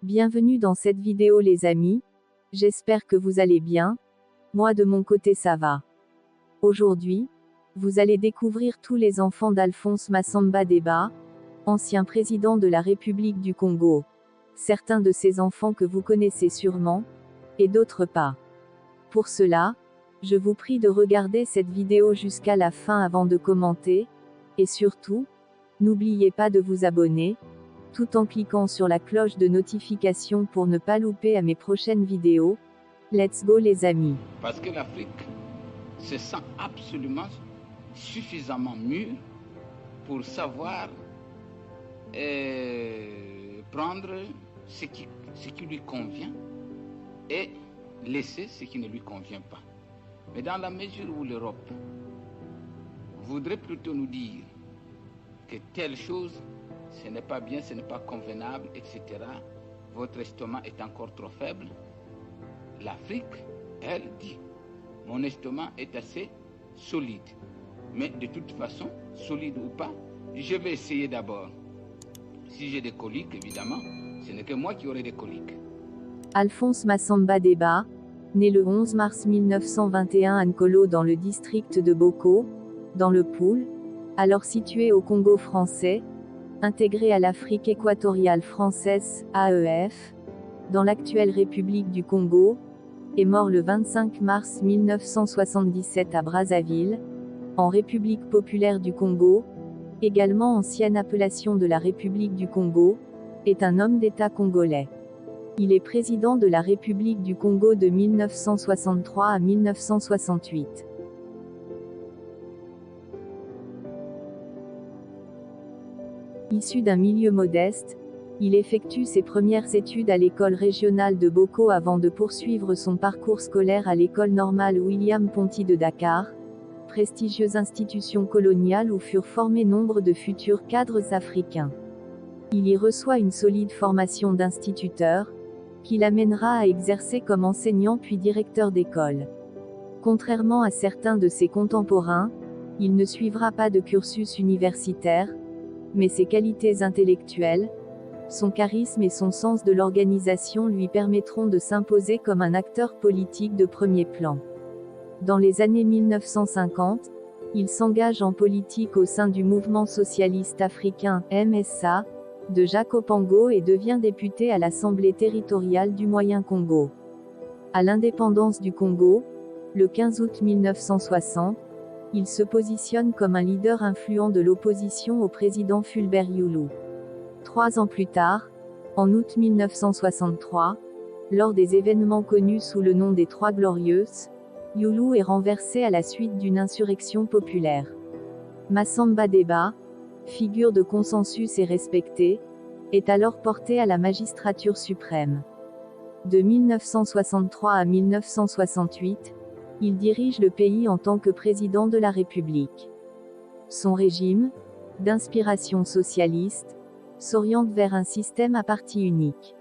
Bienvenue dans cette vidéo les amis, j'espère que vous allez bien, moi de mon côté ça va. Aujourd'hui, vous allez découvrir tous les enfants d'Alphonse Massamba Deba, ancien président de la République du Congo. Certains de ces enfants que vous connaissez sûrement, et d'autres pas. Pour cela, je vous prie de regarder cette vidéo jusqu'à la fin avant de commenter, et surtout, n'oubliez pas de vous abonner, tout en cliquant sur la cloche de notification pour ne pas louper à mes prochaines vidéos. Let's go les amis. Parce que l'Afrique se sent absolument suffisamment mûre pour savoir prendre ce qui lui convient et laisser ce qui ne lui convient pas. Mais dans la mesure où l'Europe voudrait plutôt nous dire que telle chose, ce n'est pas bien, ce n'est pas convenable, etc., votre estomac est encore trop faible, l'Afrique, elle, dit, mon estomac est assez solide. Mais de toute façon, solide ou pas, je vais essayer d'abord. Si j'ai des coliques, évidemment, ce n'est que moi qui aurai des coliques. Alphonse Massamba Deba, né le 11 mars 1921 à Nkolo dans le district de Boko, dans le Poul, alors situé au Congo français, intégré à l'Afrique équatoriale française, AEF, dans l'actuelle République du Congo, est mort le 25 mars 1977 à Brazzaville, en République populaire du Congo, également ancienne appellation de la République du Congo, est un homme d'État congolais. Il est président de la République du Congo de 1963 à 1968. Issu d'un milieu modeste, il effectue ses premières études à l'école régionale de Boko avant de poursuivre son parcours scolaire à l'école normale William Ponty de Dakar, prestigieuse institution coloniale où furent formés nombre de futurs cadres africains. Il y reçoit une solide formation d'instituteur, qui l'amènera à exercer comme enseignant puis directeur d'école. Contrairement à certains de ses contemporains, il ne suivra pas de cursus universitaire, mais ses qualités intellectuelles, son charisme et son sens de l'organisation lui permettront de s'imposer comme un acteur politique de premier plan. Dans les années 1950, il s'engage en politique au sein du mouvement socialiste africain, MSA, de Jacques Opango et devient député à l'Assemblée territoriale du Moyen-Congo. À l'indépendance du Congo, le 15 août 1960, il se positionne comme un leader influent de l'opposition au président Fulbert Youlou. 3 ans plus tard, en août 1963, lors des événements connus sous le nom des Trois Glorieuses, Youlou est renversé à la suite d'une insurrection populaire. Massamba Deba, figure de consensus et respecté, est alors porté à la magistrature suprême. De 1963 à 1968, il dirige le pays en tant que président de la République. Son régime, d'inspiration socialiste, s'oriente vers un système à parti unique.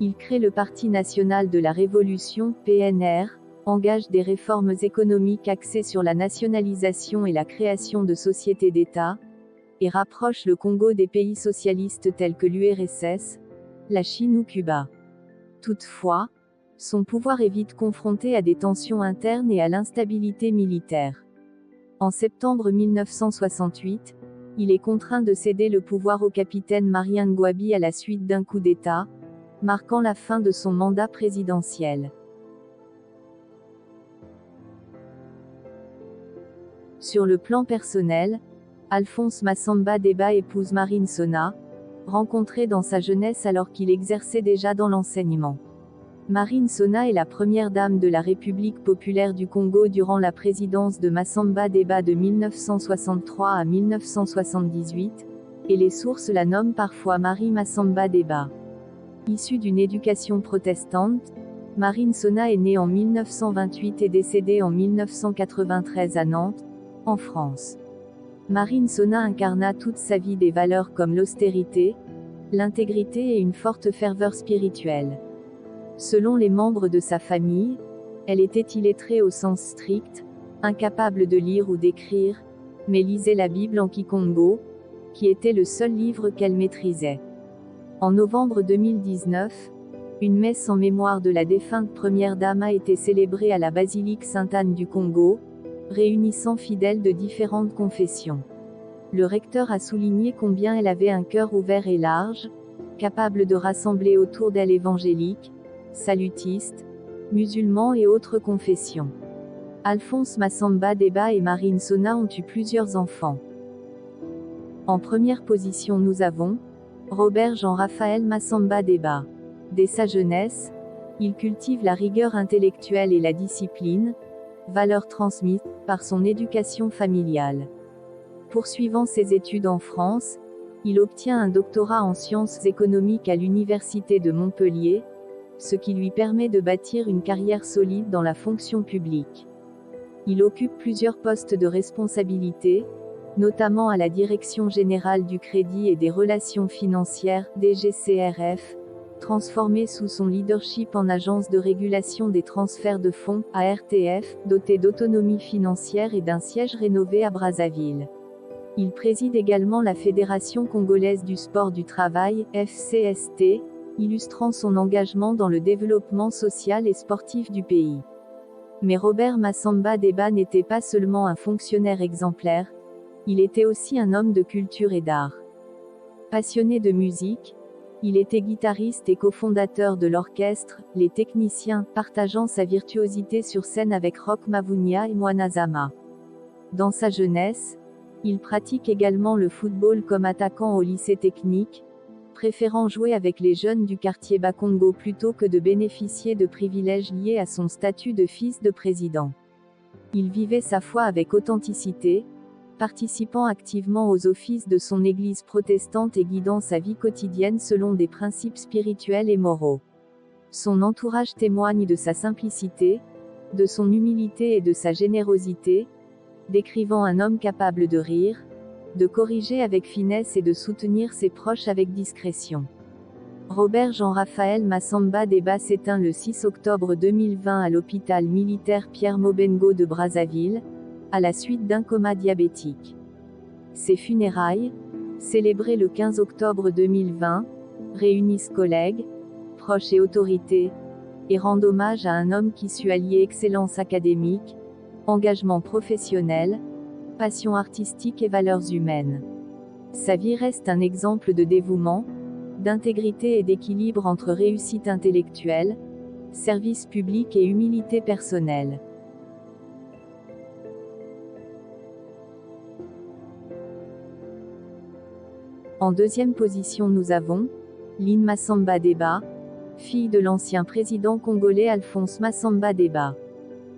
Il crée le Parti national de la Révolution, PNR, engage des réformes économiques axées sur la nationalisation et la création de sociétés d'État, et rapproche le Congo des pays socialistes tels que l'URSS, la Chine ou Cuba. Toutefois, son pouvoir est vite confronté à des tensions internes et à l'instabilité militaire. En septembre 1968, il est contraint de céder le pouvoir au capitaine Marien Ngouabi à la suite d'un coup d'État, marquant la fin de son mandat présidentiel. Sur le plan personnel, Alphonse Massamba Deba épouse Marine Sona, rencontrée dans sa jeunesse alors qu'il exerçait déjà dans l'enseignement. Marine Sona est la première dame de la République populaire du Congo durant la présidence de Massamba Deba de 1963 à 1978, et les sources la nomment parfois Marie Massamba Deba. Issue d'une éducation protestante, Marine Sona est née en 1928 et décédée en 1993 à Nantes, en France. Marine Sona incarna toute sa vie des valeurs comme l'austérité, l'intégrité et une forte ferveur spirituelle. Selon les membres de sa famille, elle était illettrée au sens strict, incapable de lire ou d'écrire, mais lisait la Bible en Kikongo, qui était le seul livre qu'elle maîtrisait. En novembre 2019, une messe en mémoire de la défunte première dame a été célébrée à la basilique Sainte-Anne du Congo, réunissant fidèles de différentes confessions. Le recteur a souligné combien elle avait un cœur ouvert et large, capable de rassembler autour d'elle évangéliques, salutistes, musulmans et autres confessions. Alphonse Massamba Deba et Marine Sona ont eu plusieurs enfants. En première position nous avons Robert Jean-Raphaël Massamba Deba. Dès sa jeunesse, il cultive la rigueur intellectuelle et la discipline, valeurs transmises par son éducation familiale. Poursuivant ses études en France, il obtient un doctorat en sciences économiques à l'Université de Montpellier, ce qui lui permet de bâtir une carrière solide dans la fonction publique. Il occupe plusieurs postes de responsabilité, notamment à la Direction générale du Crédit et des Relations financières, DGCRF, transformée sous son leadership en Agence de régulation des transferts de fonds, ARTF, dotée d'autonomie financière et d'un siège rénové à Brazzaville. Il préside également la Fédération congolaise du sport du travail, FCST, illustrant son engagement dans le développement social et sportif du pays. Mais Robert Massamba Deba n'était pas seulement un fonctionnaire exemplaire, il était aussi un homme de culture et d'art. Passionné de musique, il était guitariste et cofondateur de l'orchestre Les Techniciens, partageant sa virtuosité sur scène avec Roch Mavunga et Mwanazama. Dans sa jeunesse, il pratique également le football comme attaquant au lycée technique, préférant jouer avec les jeunes du quartier Bakongo plutôt que de bénéficier de privilèges liés à son statut de fils de président. Il vivait sa foi avec authenticité, participant activement aux offices de son église protestante et guidant sa vie quotidienne selon des principes spirituels et moraux. Son entourage témoigne de sa simplicité, de son humilité et de sa générosité, décrivant un homme capable de rire, de corriger avec finesse et de soutenir ses proches avec discrétion. Robert Jean-Raphaël Massamba Deba s'éteint le 6 octobre 2020 à l'hôpital militaire Pierre Mobengo de Brazzaville, à la suite d'un coma diabétique. Ses funérailles, célébrées le 15 octobre 2020, réunissent collègues, proches et autorités, et rendent hommage à un homme qui sut allier excellence académique, engagement professionnel, passion artistique et valeurs humaines. Sa vie reste un exemple de dévouement, d'intégrité et d'équilibre entre réussite intellectuelle, service public et humilité personnelle. En deuxième position nous avons Lynn Massamba Deba, fille de l'ancien président congolais Alphonse Massamba Deba.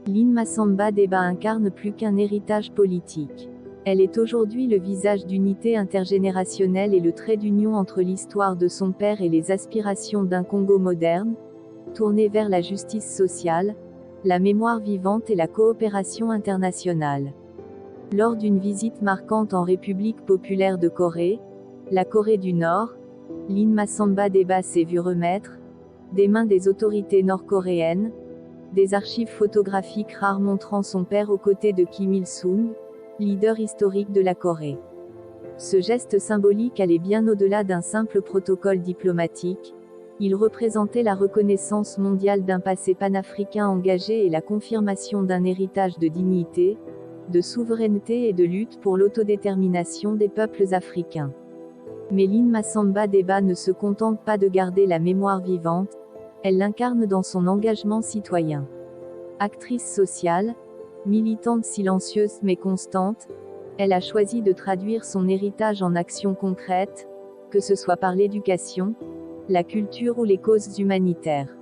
Lynn Massamba Deba incarne plus qu'un héritage politique. Elle est aujourd'hui le visage d'unité intergénérationnelle et le trait d'union entre l'histoire de son père et les aspirations d'un Congo moderne, tourné vers la justice sociale, la mémoire vivante et la coopération internationale. Lors d'une visite marquante en République populaire de Corée, la Corée du Nord, Lynn Massamba Deba s'est vue remettre, des mains des autorités nord-coréennes, des archives photographiques rares montrant son père aux côtés de Kim Il-sung, leader historique de la Corée. Ce geste symbolique allait bien au-delà d'un simple protocole diplomatique, il représentait la reconnaissance mondiale d'un passé panafricain engagé et la confirmation d'un héritage de dignité, de souveraineté et de lutte pour l'autodétermination des peuples africains. Mais Lynn Massamba Deba ne se contente pas de garder la mémoire vivante, elle l'incarne dans son engagement citoyen. Actrice sociale, militante silencieuse mais constante, elle a choisi de traduire son héritage en actions concrètes, que ce soit par l'éducation, la culture ou les causes humanitaires.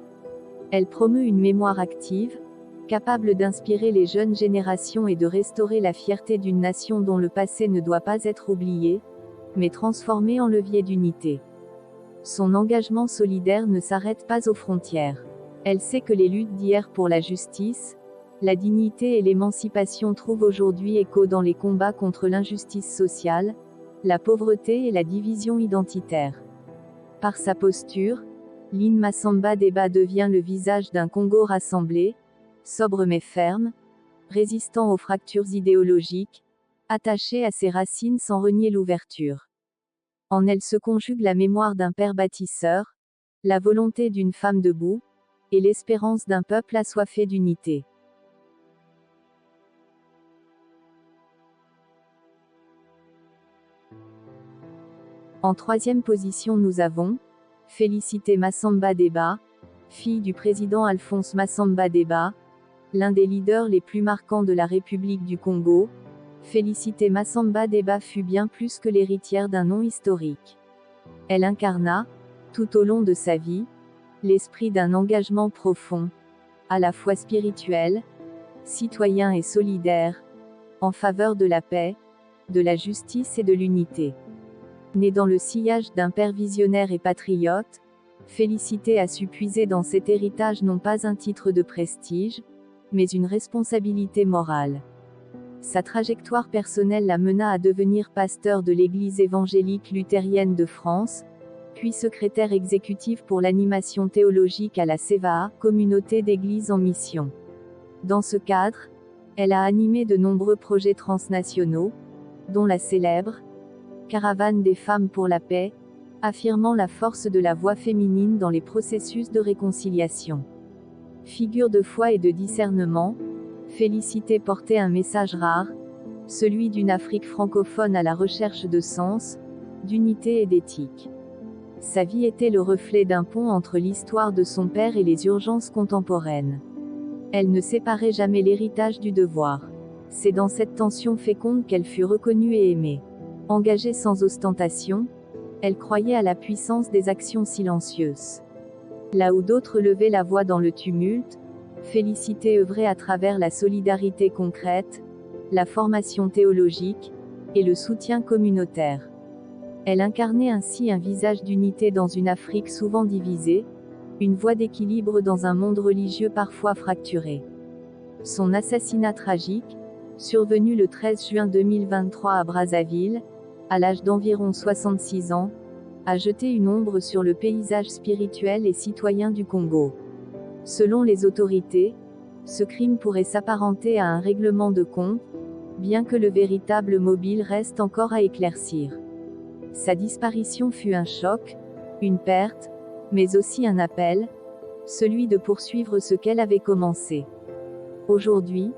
Elle promeut une mémoire active, capable d'inspirer les jeunes générations et de restaurer la fierté d'une nation dont le passé ne doit pas être oublié, mais transformé en levier d'unité. Son engagement solidaire ne s'arrête pas aux frontières. Elle sait que les luttes d'hier pour la justice, la dignité et l'émancipation trouvent aujourd'hui écho dans les combats contre l'injustice sociale, la pauvreté et la division identitaire. Par sa posture, Lynn Massamba Deba devient le visage d'un Congo rassemblé, sobre mais ferme, résistant aux fractures idéologiques, attaché à ses racines sans renier l'ouverture. En elle se conjugue la mémoire d'un père bâtisseur, la volonté d'une femme debout, et l'espérance d'un peuple assoiffé d'unité. En troisième position nous avons Félicité Massamba Deba, fille du président Alphonse Massamba Deba, l'un des leaders les plus marquants de la République du Congo. Félicité Massamba Deba fut bien plus que l'héritière d'un nom historique. Elle incarna, tout au long de sa vie, l'esprit d'un engagement profond, à la fois spirituel, citoyen et solidaire, en faveur de la paix, de la justice et de l'unité. Née dans le sillage d'un père visionnaire et patriote, Félicité a su puiser dans cet héritage non pas un titre de prestige, mais une responsabilité morale. Sa trajectoire personnelle la mena à devenir pasteur de l'Église évangélique luthérienne de France, puis secrétaire exécutif pour l'animation théologique à la CEVA, communauté d'églises en mission. Dans ce cadre, elle a animé de nombreux projets transnationaux, dont la célèbre Caravane des femmes pour la paix, affirmant la force de la voix féminine dans les processus de réconciliation. Figure de foi et de discernement, Félicité portait un message rare, celui d'une Afrique francophone à la recherche de sens, d'unité et d'éthique. Sa vie était le reflet d'un pont entre l'histoire de son père et les urgences contemporaines. Elle ne séparait jamais l'héritage du devoir. C'est dans cette tension féconde qu'elle fut reconnue et aimée. Engagée sans ostentation, elle croyait à la puissance des actions silencieuses. Là où d'autres levaient la voix dans le tumulte, Félicité œuvrait à travers la solidarité concrète, la formation théologique, et le soutien communautaire. Elle incarnait ainsi un visage d'unité dans une Afrique souvent divisée, une voie d'équilibre dans un monde religieux parfois fracturé. Son assassinat tragique, survenu le 13 juin 2023 à Brazzaville, à l'âge d'environ 66 ans, a jeté une ombre sur le paysage spirituel et citoyen du Congo. Selon les autorités, ce crime pourrait s'apparenter à un règlement de compte, bien que le véritable mobile reste encore à éclaircir. Sa disparition fut un choc, une perte, mais aussi un appel, celui de poursuivre ce qu'elle avait commencé. Aujourd'hui,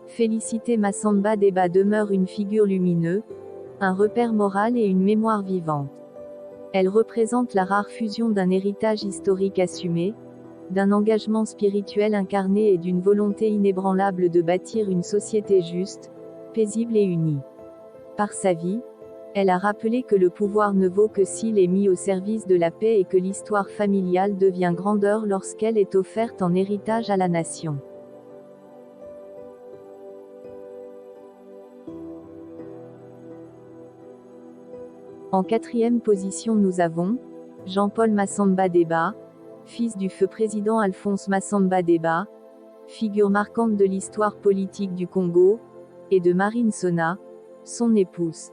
Félicité Massamba Deba demeure une figure lumineuse, un repère moral et une mémoire vivante. Elle représente la rare fusion d'un héritage historique assumé, d'un engagement spirituel incarné et d'une volonté inébranlable de bâtir une société juste, paisible et unie. Par sa vie, elle a rappelé que le pouvoir ne vaut que s'il est mis au service de la paix et que l'histoire familiale devient grandeur lorsqu'elle est offerte en héritage à la nation. En quatrième position nous avons Jean-Paul Massamba Deba, fils du feu président Alphonse Massamba Deba, figure marquante de l'histoire politique du Congo, et de Marine Sona, son épouse.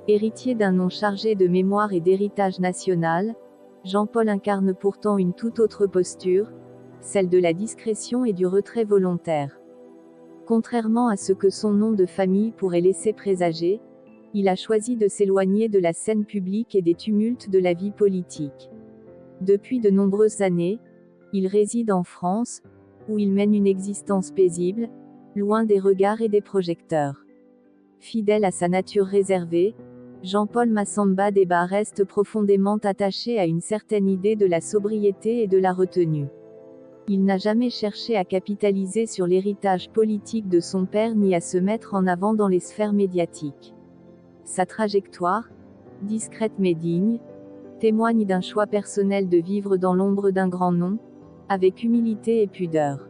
Héritier d'un nom chargé de mémoire et d'héritage national, Jean-Paul incarne pourtant une toute autre posture, celle de la discrétion et du retrait volontaire. Contrairement à ce que son nom de famille pourrait laisser présager, il a choisi de s'éloigner de la scène publique et des tumultes de la vie politique. Depuis de nombreuses années, il réside en France, où il mène une existence paisible, loin des regards et des projecteurs. Fidèle à sa nature réservée, Jean-Paul Massamba Deba reste profondément attaché à une certaine idée de la sobriété et de la retenue. Il n'a jamais cherché à capitaliser sur l'héritage politique de son père ni à se mettre en avant dans les sphères médiatiques. Sa trajectoire, discrète mais digne, témoigne d'un choix personnel de vivre dans l'ombre d'un grand nom, avec humilité et pudeur.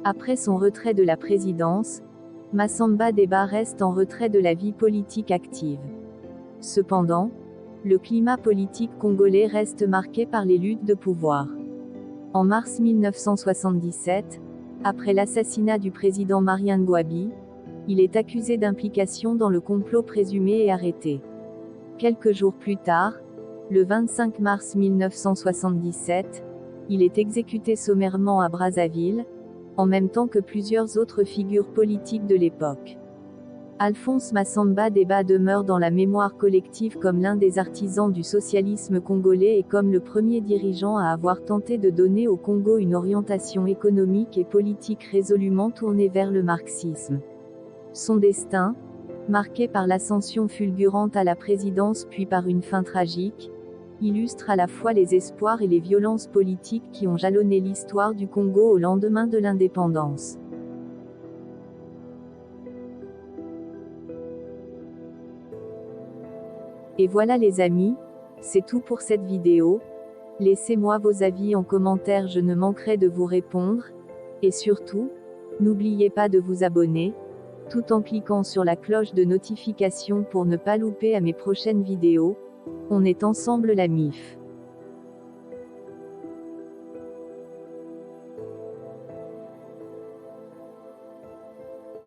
Après son retrait de la présidence, Massamba Deba reste en retrait de la vie politique active. Cependant, le climat politique congolais reste marqué par les luttes de pouvoir. En mars 1977, après l'assassinat du président Marien Ngouabi, il est accusé d'implication dans le complot présumé et arrêté. Quelques jours plus tard, le 25 mars 1977, il est exécuté sommairement à Brazzaville, en même temps que plusieurs autres figures politiques de l'époque. Alphonse Massamba Deba demeure dans la mémoire collective comme l'un des artisans du socialisme congolais et comme le premier dirigeant à avoir tenté de donner au Congo une orientation économique et politique résolument tournée vers le marxisme. Son destin, marqué par l'ascension fulgurante à la présidence puis par une fin tragique, illustre à la fois les espoirs et les violences politiques qui ont jalonné l'histoire du Congo au lendemain de l'indépendance. Et voilà les amis, c'est tout pour cette vidéo. Laissez-moi vos avis en commentaire, je ne manquerai de vous répondre. Et surtout, n'oubliez pas de vous abonner, tout en cliquant sur la cloche de notification pour ne pas louper à mes prochaines vidéos. On est ensemble la MIF.